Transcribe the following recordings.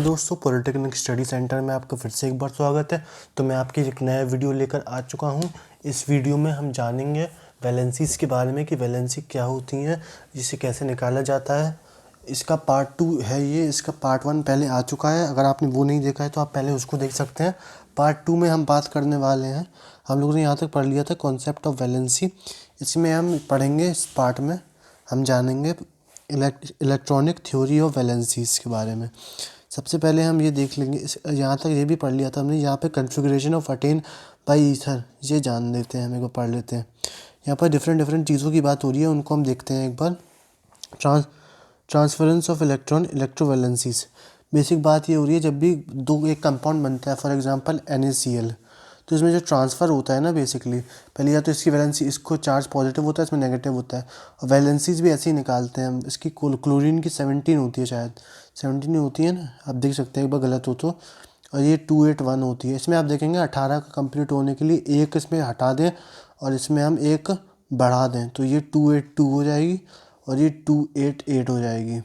दोस्तों, polytechnic study centre में आपका फिर से एक बार स्वागत है। तो मैं आपकी एक नया वीडियो लेकर आ चुका हूं। इस वीडियो में हम जानेंगे वैलेंसीज़ के बारे में कि वैलेंसी क्या होती हैं, जिसे कैसे निकाला जाता है। इसका पार्ट 2 है ये। इसका पार्ट 1 पहले आ चुका है। अगर आपने वो नहीं देखा है तो आप पहले उसको देख सकते हैं। पार्ट 2 में हम बात करने वाले हैं। हम लोगों ने यहाँ तक पढ़ लिया था कॉन्सेप्ट ऑफ वैलेंसी। इसमें हम पढ़ेंगे, इस पार्ट में हम जानेंगे इलेक्ट्रॉनिक थ्योरी ऑफ वैलेंसीज़ के बारे में। सबसे पहले हम ये देख लेंगे, यहाँ तक ये भी पढ़ लिया था हमने। यहाँ पे configuration of attain by ether, ये जान लेते हैं, हम एक बार पढ़ लेते हैं। यहाँ पर डिफरेंट चीज़ों की बात हो रही है, उनको हम देखते हैं एक बार। Transference of electron, electrovalencies. Basic बात ये हो रही है, जब भी एक कंपाउंड बनता है, फॉर एग्जांपल NaCl, तो इसमें जो ट्रांसफ़र होता है ना, बेसिकली पहले या तो इसकी वैलेंसी, इसको चार्ज पॉजिटिव होता है, इसमें नेगेटिव होता है। और वैलेंसीज भी ऐसे ही निकालते हैं हम। इसकी क्लोरीन की 17 होती है, शायद 17 होती है ना, आप देख सकते हैं एक बार गलत हो तो। और ये 281 होती है। इसमें आप देखेंगे 18 का कंप्लीट होने के लिए एक इसमें हटा दें और इसमें हम एक बढ़ा दें, तो ये 282 हो जाएगी और ये 288 हो जाएगी।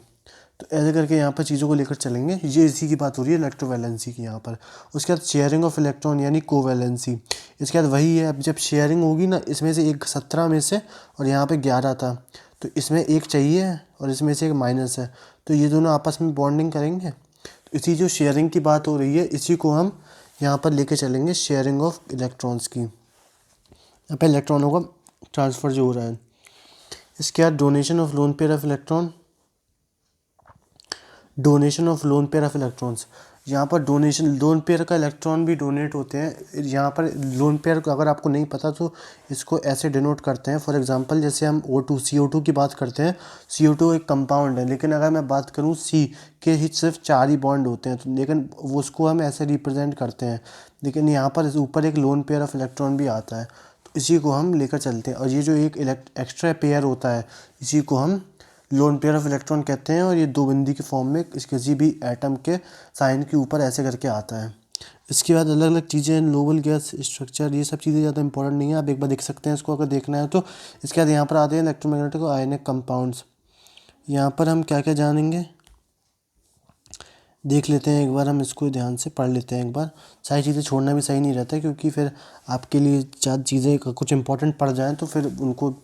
तो ऐसे करके यहाँ पर चीज़ों को लेकर चलेंगे। ये इसी की बात हो रही है, इलेक्ट्रोवैलेंसी की यहाँ पर। उसके बाद शेयरिंग ऑफ इलेक्ट्रॉन यानी कोवैलेंसी। इसके बाद वही है, अब जब शेयरिंग होगी ना, इसमें से एक 17 में से और यहाँ पे 11 था, तो इसमें एक चाहिए और इसमें से एक माइनस है, तो ये दोनों आपस में बॉन्डिंग करेंगे। तो इसी जो शेयरिंग की बात हो रही है, इसी को हम यहाँ पर लेके चलेंगे, शेयरिंग ऑफ इलेक्ट्रॉन्स की। यहाँ पर इलेक्ट्रॉनों का ट्रांसफ़र जो हो रहा है। इसके बाद donation of lone pair of electron, donation of lone pair of electrons. यहाँ पर डोनेशन, लोन पेयर का इलेक्ट्रॉन भी डोनेट होते हैं। यहाँ पर लोन पेयर को अगर आपको नहीं पता तो इसको ऐसे डिनोट करते हैं। फॉर एग्जांपल जैसे हम O2 CO2 की बात करते हैं। CO2 एक कंपाउंड है, लेकिन अगर मैं बात करूँ C के ही सिर्फ 4 ही बॉन्ड होते हैं, तो लेकिन वो उसको हम ऐसे रिप्रेजेंट करते हैं। लेकिन यहाँ पर ऊपर एक लोन पेयर ऑफ इलेक्ट्रॉन भी आता है, तो इसी को हम लेकर चलते हैं। और ये जो एक एक्स्ट्रा पेयर होता है, इसी को हम लोन पेयर ऑफ इलेक्ट्रॉन कहते हैं। और ये दो बिंदी के फॉर्म में किसी भी एटम के साइन के ऊपर ऐसे करके आता है। इसके बाद अलग अलग चीज़ें, नोबल गैस स्ट्रक्चर, ये सब चीज़ें ज़्यादा इंपॉर्टेंट नहीं है, आप एक बार देख सकते हैं इसको अगर देखना है तो। इसके बाद यहाँ पर आते हैं इलेक्ट्रोमैग्नेटिक और आयनिक कंपाउंड्स। यहाँ पर हम क्या क्या जानेंगे देख लेते हैं एक बार, हम इसको ध्यान से पढ़ लेते हैं एक बार। सारी चीज़ें छोड़ना भी सही नहीं रहता, क्योंकि फिर आपके लिए ज़्यादा चीज़ें कुछ इंपॉर्टेंट पड़ जाएँ तो फिर उनको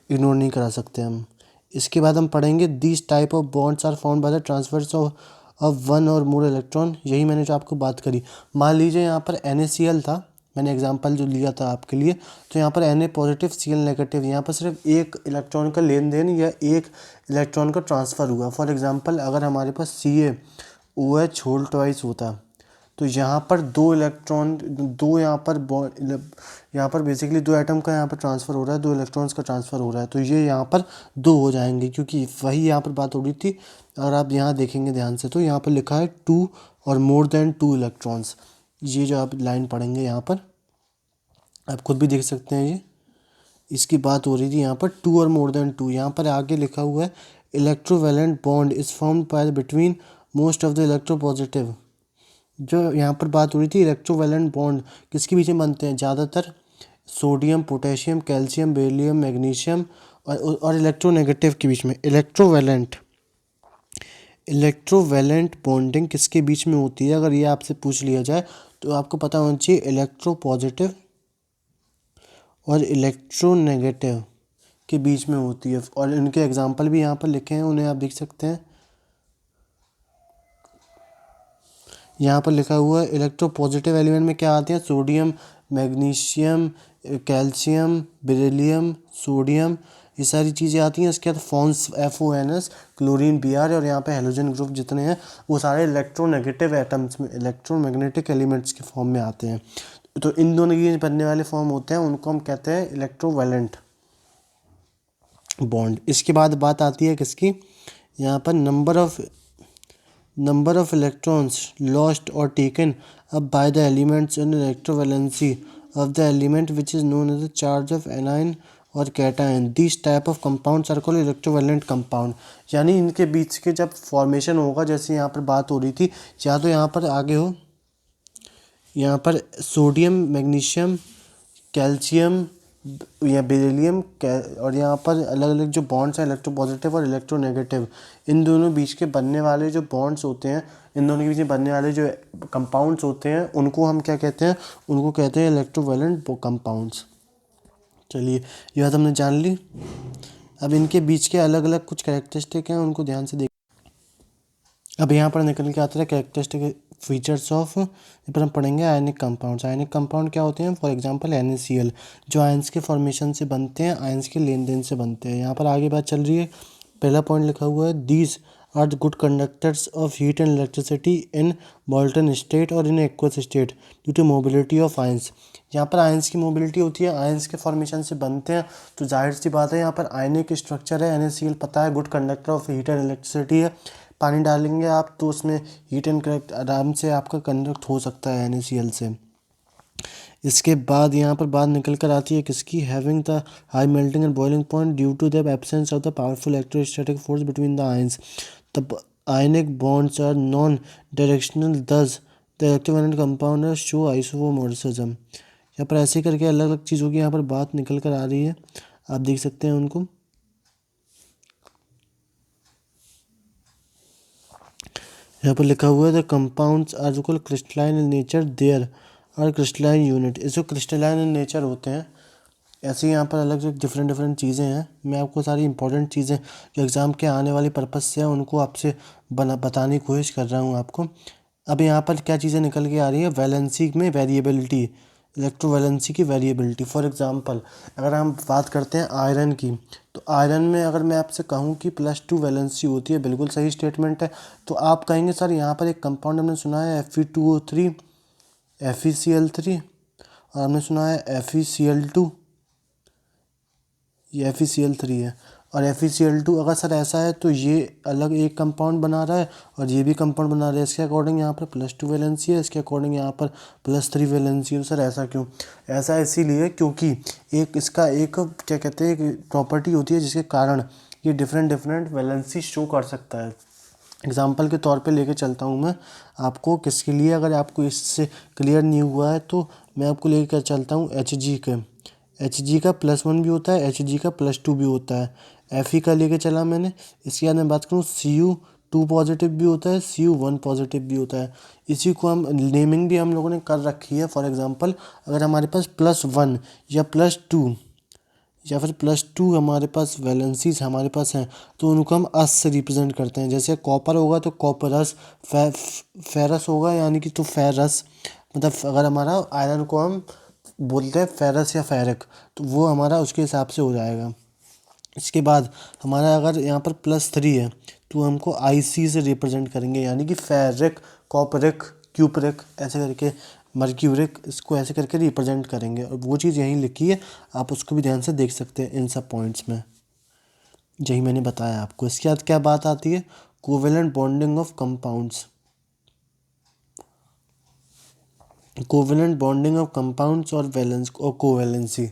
इग्नोर नहीं करा सकते हम। इसके बाद हम पढ़ेंगे this type of bonds are found by the transfers of one or more electron. यही मैंने जो आपको बात करी। मान लीजिए यहाँ पर NaCl था, मैंने एग्जांपल जो लिया था आपके लिए, तो यहाँ पर Na पॉजिटिव Cl नेगेटिव, यहाँ पर सिर्फ एक इलेक्ट्रॉन का लेन देन या एक इलेक्ट्रॉन का ट्रांसफ़र हुआ। फॉर एग्जांपल अगर हमारे पास CaOH होल ट्वाइस होता, तो यहाँ पर दो इलेक्ट्रॉन, दो यहाँ पर बेसिकली दो एटम का यहाँ पर ट्रांसफ़र हो रहा है, दो इलेक्ट्रॉन्स का ट्रांसफ़र हो रहा है, तो ये यहाँ पर दो हो जाएंगे, क्योंकि वही यहाँ पर बात हो रही थी। अगर आप यहाँ देखेंगे ध्यान से तो यहाँ पर लिखा है 2 और मोर देन 2 इलेक्ट्रॉन्स। ये जो आप लाइन पढ़ेंगे यहाँ पर, आप खुद भी देख सकते हैं, ये इसकी बात हो रही थी। यहाँ पर 2 और मोर देन 2, यहाँ पर आगे लिखा हुआ है electrovalent bond is formed by between most of the electropositive. जो यहाँ पर बात हो रही थी, इलेक्ट्रोवैलेंट बॉन्ड किसके बीच में बनते हैं? ज़्यादातर sodium, potassium, calcium, beryllium, magnesium और इलेक्ट्रोनेगेटिव के बीच में। इलेक्ट्रोवैलेंट बॉन्डिंग किसके बीच में होती है? अगर ये आपसे पूछ लिया जाए तो आपको पता होना चाहिए इलेक्ट्रोपॉजिटिव और इलेक्ट्रोनेगेटिव के बीच में होती है। और इनके एग्जाम्पल भी यहाँ पर लिखे हैं, उन्हें आप देख सकते हैं। यहाँ पर लिखा हुआ है इलेक्ट्रोपॉजिटिव एलिमेंट में क्या आते हैं? Sodium, magnesium, calcium, beryllium, sodium, ये सारी चीज़ें आती हैं। इसके बाद फॉन्स FONS, क्लोरीन Br, और यहाँ पे हेलोजन ग्रुप जितने हैं वो सारे इलेक्ट्रोनेगेटिव एटम्स में, इलेक्ट्रोमैग्नेटिक एलिमेंट्स के फॉर्म में आते हैं। तो इन दोनों के बनने वाले फॉर्म होते हैं, उनको हम कहते हैं इलेक्ट्रोवैलेंट बॉन्ड। इसके बाद बात आती है किसकी? यहाँ पर number of electrons lost or taken up by the elements in electrovalency of the element which is known as the charge of anion और cation. These type of compounds are called electrovalent compound. यानी इनके बीच के जब formation होगा, जैसे यहाँ पर बात हो रही थी, या तो यहाँ पर आगे हो, यहाँ पर सोडियम, मैग्नीशियम, कैल्शियम या बेरिलियम, और यहाँ पर अलग अलग जो बॉन्ड्स हैं, इलेक्ट्रोपॉजिटिव और इलेक्ट्रोनेगेटिव, इन दोनों बीच के बनने वाले जो बॉन्ड्स होते हैं, इन दोनों के बीच में बनने वाले जो कंपाउंड्स होते हैं उनको हम क्या कहते हैं, उनको कहते हैं इलेक्ट्रोवैलेंट कंपाउंड्स। चलिए ये बात हमने जान ली। अब इनके बीच के अलग अलग कुछ कैरेक्टरिस्टिक हैं, उनको ध्यान से देख। अब यहाँ पर निकल के आता है कैरेक्टरिस्टिक फीचर्स ऑफ, पर हम पढ़ेंगे आयनिक कंपाउंड्स। आयनिक कंपाउंड क्या होते हैं, फॉर एग्जांपल NaCl, जो आयंस के फॉर्मेशन से बनते हैं, आयंस के लेन देन से बनते हैं। यहाँ पर आगे बात चल रही है, पहला पॉइंट लिखा हुआ है, these are the good conductors of heat and electricity in molten state और in aqueous state due to mobility of ions. यहाँ पर आयंस की मोबिलिटी होती है, आयंस के फॉर्मेशन से बनते हैं, तो जाहिर सी बात है यहाँ पर आयनिक स्ट्रक्चर है। NaCl पता है good conductor of heat and electricity है, पानी डालेंगे आप तो उसमें हीट एंड करंट आराम से आपका कंडक्ट हो सकता है NaCl से। इसके बाद यहाँ पर बात निकल कर आती है किसकी, having the high melting and boiling point due to the absence of the powerful electrostatic force between the ions the ionic bonds are non directional thus the electrovalent compound show isomorphism. यहाँ पर ऐसे करके अलग अलग चीज़ों की यहाँ पर बात निकल कर आ रही है, आप देख सकते हैं उनको। यहाँ पर लिखा हुआ है द कंपाउंड्स आर जो crystalline in nature there are crystalline unit. इसको क्रिस्टलाइन इन नेचर होते हैं, ऐसे ही यहाँ पर अलग अलग डिफरेंट डिफरेंट चीज़ें हैं। मैं आपको सारी इंपॉर्टेंट चीज़ें जो एग्ज़ाम के आने वाली पर्पज़ से है उनको आपसे बताने की कोशिश कर रहा हूँ आपको। अब यहाँ पर क्या चीज़ें निकल के आ रही है, वैलेंसी में वेरिएबिलिटी, इलेक्ट्रोवैलेंसी की वेरिएबिलिटी। फॉर एग्जांपल अगर हम बात करते हैं आयरन की, तो आयरन में अगर मैं आपसे कहूँ कि +2 वैलेंसी होती है, बिल्कुल सही स्टेटमेंट है। तो आप कहेंगे सर यहाँ पर एक कंपाउंड हमने सुना है Fe2O3 FeCl3, और हमने सुना है FeCl2, ये FeCl3 है। और FeCl2 अगर सर ऐसा है तो ये अलग एक कंपाउंड बना रहा है और ये भी कंपाउंड बना रहा है। इसके अकॉर्डिंग यहाँ पर +2 वैलेंसी है, इसके अकॉर्डिंग यहाँ पर +3 वैलेंसी है। सर ऐसा क्यों? ऐसा इसीलिए क्योंकि एक इसका एक क्या कहते हैं एक प्रॉपर्टी होती है जिसके कारण ये डिफरेंट डिफरेंट वैलेंसी शो कर सकता है। एग्जाम्पल के तौर पे लेके चलता हूँ मैं आपको, किसके लिए, अगर आपको इससे क्लियर नहीं हुआ है तो मैं आपको लेकर चलता हूँ Hg के। Hg का +1 भी होता है, Hg का +2 भी होता है। Fe का लेके चला मैंने। इसके बाद मैं बात करूँ Cu2 पॉजिटिव भी होता है, Cu1 पॉजिटिव भी होता है। इसी को हम नेमिंग भी हम लोगों ने कर रखी है। फॉर एग्जांपल अगर हमारे पास +1 या +2 या फिर +2 हमारे पास वैलेंसीज हमारे पास हैं तो उनको हम अस से रिप्रेजेंट करते हैं। जैसे कॉपर होगा तो कॉपरस, फेरस होगा यानी कि तो फेरस, मतलब अगर हमारा आयरन को हम बोलते हैं फेरस या फेरिक तो वो हमारा उसके हिसाब से हो जाएगा। इसके बाद हमारा अगर यहाँ पर +3 है तो हमको IC से रिप्रेजेंट करेंगे, यानी कि फेरिक, कॉपरिक, क्यूपरिक, ऐसे करके मर्क्यूरिक, इसको ऐसे करके रिप्रेजेंट करेंगे। और वो चीज़ यहीं लिखी है, आप उसको भी ध्यान से देख सकते हैं इन सब पॉइंट्स में, यही मैंने बताया आपको। इसके बाद क्या बात आती है, covalent bonding of compounds. Covalent bonding of compounds और वैलेंस और कोवैलेंसी।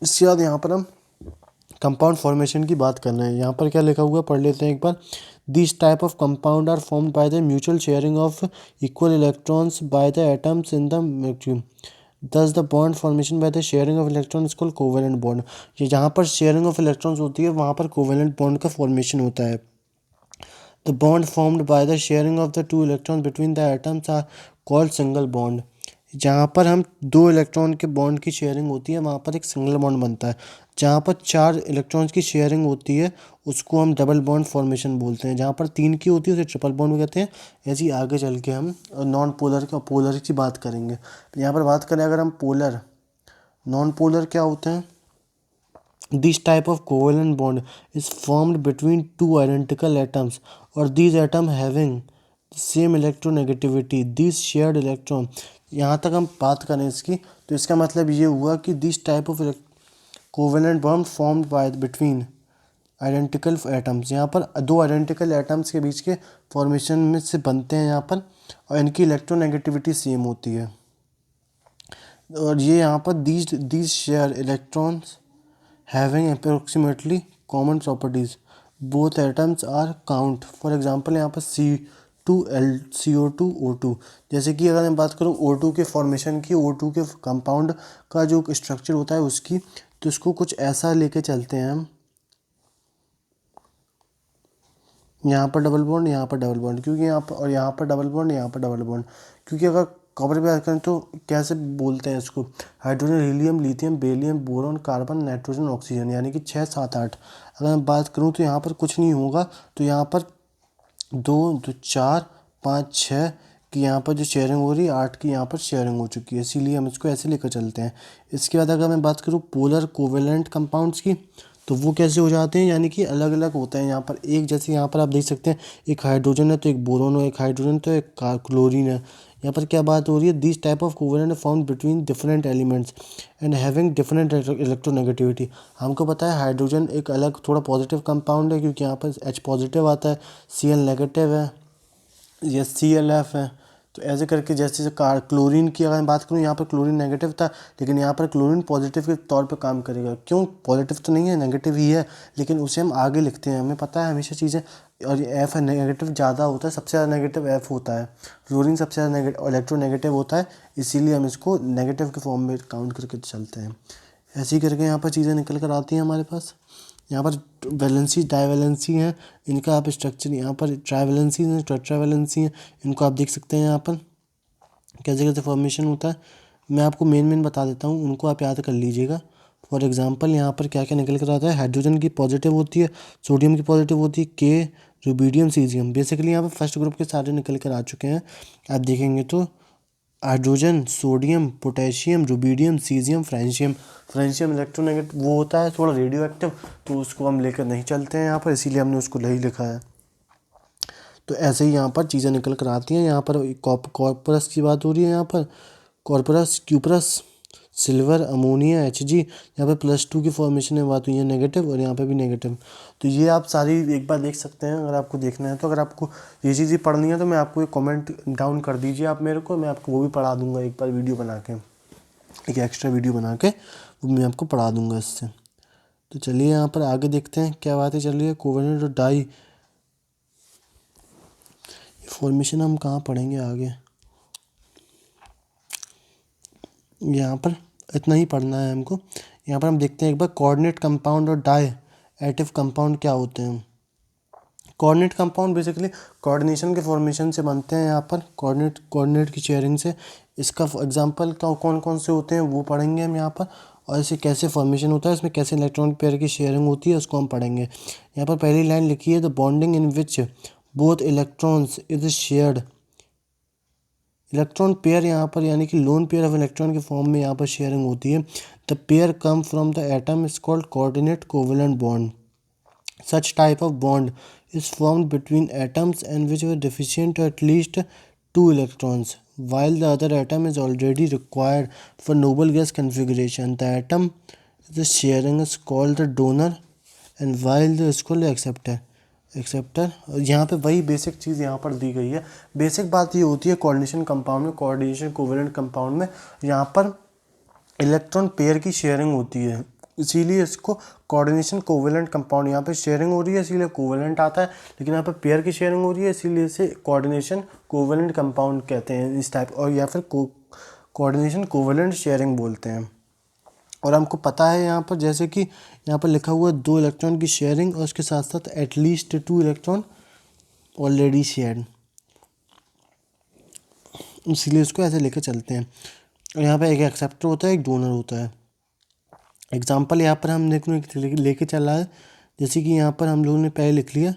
इसके बाद यहाँ पर हम कंपाउंड फॉर्मेशन की बात कर रहे हैं। यहाँ पर क्या लिखा हुआ है, पढ़ लेते हैं एक बार। This type of compound are formed by the mutual sharing of equal electrons by the atoms in the molecule. Thus the bond formation by the sharing of electrons called covalent bond. ये जहाँ पर sharing of electrons होती है वहाँ पर covalent bond का formation होता है। The bond formed by the sharing of the 2 electrons between the atoms are called single bond. जहाँ पर हम 2 इलेक्ट्रॉन के बॉन्ड की शेयरिंग होती है वहाँ पर एक सिंगल बॉन्ड बनता है। जहाँ पर 4 इलेक्ट्रॉन्स की शेयरिंग होती है उसको हम डबल बॉन्ड फॉर्मेशन बोलते हैं। जहाँ पर 3 की होती है उसे ट्रिपल बॉन्ड कहते हैं। ऐसे ही आगे चल के हम नॉन पोलर का पोलर की बात करेंगे। यहाँ पर बात करें अगर हम पोलर, नॉन पोलर क्या होते हैं। This type of covalent bond is formed between 2 identical atoms or these atoms having the same electronegativity. These shared electron, यहाँ तक हम बात करें इसकी तो इसका मतलब ये हुआ कि this type of covalent bond formed by between identical atoms, यहाँ पर 2 identical atoms के बीच के फॉर्मेशन में से बनते हैं यहाँ पर, और इनकी इलेक्ट्रोनेगेटिविटी सेम होती है। और ये यहाँ पर these share electrons having approximately common properties. Both atoms are count. For example यहाँ पर CO2 जैसे कि अगर मैं बात करूँ O2 के फॉर्मेशन की, O2 के कंपाउंड का जो स्ट्रक्चर होता है उसकी, तो इसको कुछ ऐसा लेके चलते हैं हम। यहाँ पर डबल बॉन्ड, यहाँ पर डबल बॉन्ड, क्योंकि यहाँ पर, और यहाँ पर डबल बॉन्ड, यहाँ पर डबल बॉन्ड, क्योंकि अगर कॉपर पे बात करें तो कैसे बोलते हैं इसको, hydrogen, helium, lithium, beryllium, boron, carbon, nitrogen, oxygen, यानी कि 6 7 8। अगर मैं बात करूँ तो यहाँ पर कुछ नहीं होगा, तो यहाँ पर 2 2 4 5 6 की यहाँ पर जो शेयरिंग हो रही है, 8 की यहाँ पर शेयरिंग हो चुकी है, इसीलिए हम इसको ऐसे लेकर चलते हैं। इसके बाद अगर मैं बात करूँ पोलर कोवेलेंट कंपाउंड्स की, तो वो कैसे हो जाते हैं, यानी कि अलग अलग होते हैं यहाँ पर, एक जैसे यहाँ पर आप देख सकते हैं, एक हाइड्रोजन है तो एक बोरोन है, एक हाइड्रोजन तो एक क्लोरीन है। यहाँ पर क्या बात हो रही है, this type of covalent found between different elements and having different electronegativity. हमको पता है हाइड्रोजन एक अलग थोड़ा पॉजिटिव कंपाउंड है, क्योंकि यहाँ पर H पॉजिटिव आता है, Cl नेगेटिव है, ये ClF है। तो ऐसे करके जैसे कार क्लोरीन की अगर मैं बात करूँ, यहाँ पर क्लोरीन नेगेटिव था, लेकिन यहाँ पर क्लोरीन पॉजिटिव के तौर पे काम करेगा। क्यों, पॉजिटिव तो नहीं है, नेगेटिव ही है, लेकिन उसे हम आगे लिखते हैं, हमें पता है हमेशा चीज़ें। और ये एफ है, नेगेटिव ज़्यादा होता है, सबसे ज़्यादा नेगेटिव एफ होता है, क्लोरीन सबसे ज़्यादा नेगेटिव इलेक्ट्रोनेगेटिव होता है, इसीलिए हम इसको नेगेटिव के फॉर्म में काउंट करके चलते हैं। ऐसे ही करके यहाँ पर चीज़ें निकल कर आती हैं हमारे पास। यहाँ पर वैलेंसी डाइवैलेंसी हैं, इनका आप स्ट्रक्चर, यहाँ पर ट्राइवैलेंसी हैं, टेट्रावैलेंसी हैं, इनको आप देख सकते हैं यहाँ पर कैसे कैसे फॉर्मेशन होता है। मैं आपको मेन बता देता हूँ, उनको आप याद कर लीजिएगा। फॉर एग्जांपल यहाँ पर क्या क्या निकल कर आता है, हाइड्रोजन की पॉजिटिव होती है, सोडियम की पॉजिटिव होती है, के, रुबीडियम, सीजियम, बेसिकली यहाँ पर फर्स्ट ग्रुप के सारे निकल कर आ चुके हैं। आप देखेंगे तो hydrogen, sodium, potassium, rubidium, caesium, francium. Francium electronegative वो होता है थोड़ा रेडियो एक्टिव, तो उसको हम लेकर नहीं चलते हैं यहाँ पर, इसीलिए हमने उसको नहीं लिखा है। तो ऐसे ही यहाँ पर चीज़ें निकल कर आती हैं। यहाँ पर कॉर्पस की बात हो रही है, यहाँ पर corpus, cuprous, silver, ammonia, Hg। यहाँ पे +2 की फॉर्मेशन में बात हुई है नेगेटिव, और यहाँ पे भी नेगेटिव। तो ये आप सारी एक बार देख सकते हैं अगर आपको देखना है तो। अगर आपको ये चीज़ें पढ़नी है तो मैं आपको एक कमेंट डाउन कर दीजिए आप मेरे को, मैं आपको वो भी पढ़ा दूंगा एक बार वीडियो बना के, एक एक्स्ट्रा वीडियो बना के वो मैं आपको पढ़ा दूंगा इससे। तो चलिए यहाँ पर आगे देखते हैं क्या बातें चल रही है। कोवेलेंट और डाई फॉर्मेशन हम कहाँ पढ़ेंगे आगे, यहाँ पर इतना ही पढ़ना है हमको। यहाँ पर हम देखते हैं एक बार कोऑर्डिनेट कंपाउंड और डाई एटिव कंपाउंड क्या होते हैं। कोऑर्डिनेट कंपाउंड बेसिकली कोऑर्डिनेशन के फॉर्मेशन से बनते हैं, यहाँ पर कोऑर्डिनेट की शेयरिंग से। इसका एग्जांपल कौन कौन से होते हैं वो पढ़ेंगे हम यहाँ पर, और इसे कैसे फॉर्मेशन होता है, इसमें कैसे इलेक्ट्रॉन पेयर की शेयरिंग होती है उसको हम पढ़ेंगे। यहाँ पर पहली लाइन लिखी है, the bonding in which both electrons is shared. Electron pair यहाँ पर यानी कि लोन पेयर ऑफ इलेक्ट्रॉन के फॉर्म में यहाँ पर शेयरिंग होती है। The pair come from the atom is called coordinate covalent bond. Such type of bond is formed between atoms and which were deficient to at least 2 electrons, while the other atom is already required for noble gas configuration. The atom the sharing is called the donor and while the is called the acceptor। यहाँ पे वही basic चीज़ यहाँ पर दी गई है। Basic बात ये होती है कोऑर्डिनेशन कंपाउंड में, कोऑर्डिनेशन कोवेलेंट कंपाउंड में यहाँ पर इलेक्ट्रॉन पेयर की शेयरिंग होती है, इसीलिए इसको कोऑर्डिनेशन कोवेलेंट कंपाउंड, यहाँ पे शेयरिंग हो रही है इसीलिए कोवेलेंट आता है, लेकिन यहाँ पे पेयर की शेयरिंग हो रही है इसीलिए इसे कोऑर्डिनेशन कोवेलेंट कंपाउंड कहते हैं इस टाइप, और या फिर कोऑर्डिनेशन कोवेलेंट शेयरिंग बोलते हैं। और हमको पता है यहाँ पर जैसे कि यहाँ पर लिखा हुआ है 2 इलेक्ट्रॉन की शेयरिंग और उसके साथ साथ एटलीस्ट 2 इलेक्ट्रॉन ऑलरेडी शेयर्ड, इसीलिए इसको ऐसे लेकर चलते हैं। और यहाँ पर एक एक्सेप्टर होता है, एक डोनर होता है। एग्जाम्पल यहाँ पर हम लेके चला है, जैसे कि यहाँ पर हम लोगों ने पहले लिख लिया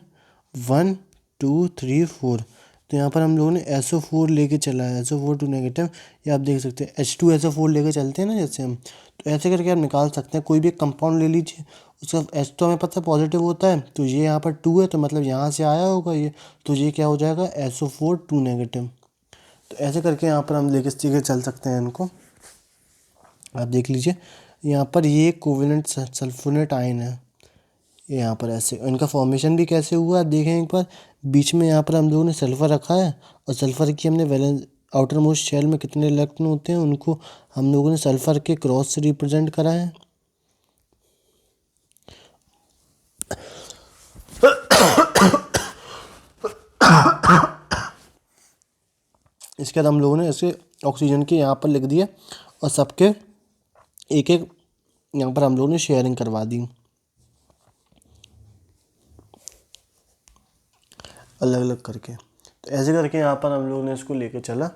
1 2 3 4, तो यहाँ पर हम लोगों ने SO4 लेके चला है, SO4 टू नेगेटिव। ये आप देख सकते हैं H2SO4 लेके चलते हैं ना जैसे हम, तो ऐसे करके आप निकाल सकते हैं। कोई भी एक कंपाउंड ले लीजिए, उसका H तो हमें पता है पॉजिटिव होता है, तो ये यहाँ पर 2 है तो मतलब यहाँ से आया होगा ये, तो ये क्या हो जाएगा SO4 टू नेगेटिव। तो ऐसे करके यहाँ पर हम लेके चल सकते हैं इनको। आप देख लीजिए यहाँ पर ये कोवेलेंट सल्फोनेट आयन है, ये यहाँ पर ऐसे, इनका फॉर्मेशन भी कैसे हुआ आप देखें एक बार। बीच में यहाँ पर हम लोगों ने सल्फ़र रखा है, और सल्फ़र की हमने वैलेंस आउटर मोस्ट शेल में कितने इलेक्ट्रॉन होते हैं उनको हम लोगों ने सल्फ़र के क्रॉस से रिप्रेजेंट करा है। इसके बाद हम लोगों ने ऐसे ऑक्सीजन के यहाँ पर लिख दिया, और सबके एक एक यहाँ पर हम लोगों ने शेयरिंग करवा दी। अलग अलग करके। तो ऐसे करके यहाँ पर हम लोगों ने इसको लेके चला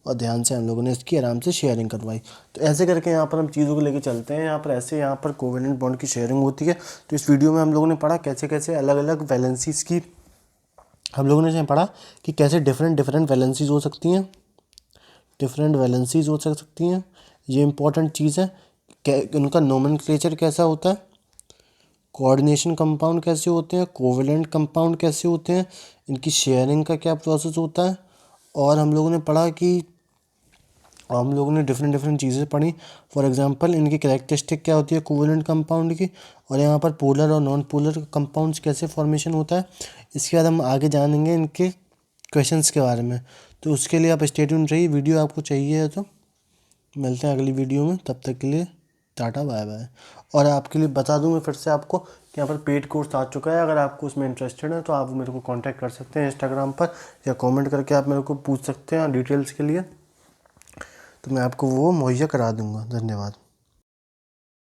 और ध्यान से हम लोगों ने इसकी आराम से शेयरिंग करवाई। तो ऐसे करके यहाँ पर हम चीज़ों को लेके चलते हैं। यहाँ पर ऐसे यहाँ पर कोवेलेंट बॉन्ड की शेयरिंग होती है। तो इस वीडियो में हम लोगों ने पढ़ा कैसे कैसे अलग अलग वैलेंसीज़ की, हम लोगों ने पढ़ा कि कैसे डिफरेंट डिफरेंट वैलेंसीज़ हो सकती हैं, डिफरेंट वैलेंसीज़ हो सकती हैं। ये इंपॉर्टेंट चीज़ है। उनका नोमेनक्लेचर कैसा होता है, कोऑर्डिनेशन कंपाउंड कैसे होते हैं, कोवेलेंट कंपाउंड कैसे होते हैं, इनकी शेयरिंग का क्या प्रोसेस होता है। और हम लोगों ने पढ़ा कि हम लोगों ने डिफरेंट डिफरेंट चीज़ें पढ़ी। फॉर एग्जांपल इनकी कैरेक्टरिस्टिक क्या होती है कोवेलेंट कंपाउंड की, और यहाँ पर पोलर और नॉन पोलर कंपाउंड्स कैसे फॉर्मेशन होता है। इसके बाद हम आगे जानेंगे इनके क्वेश्चंस के बारे में। तो उसके लिए आप स्टे ट्यून्ड रहिए, वीडियो आपको चाहिए है तो मिलते हैं अगली वीडियो में। तब तक के लिए टाटा बाय बाय। और आपके लिए बता दूं मैं फिर से आपको कि यहाँ पर पेड कोर्स आ चुका है। अगर आपको उसमें इंटरेस्टेड है तो आप मेरे को कांटेक्ट कर सकते हैं इंस्टाग्राम पर, या कमेंट करके आप मेरे को पूछ सकते हैं डिटेल्स के लिए, तो मैं आपको वो मुहैया करा दूंगा। धन्यवाद।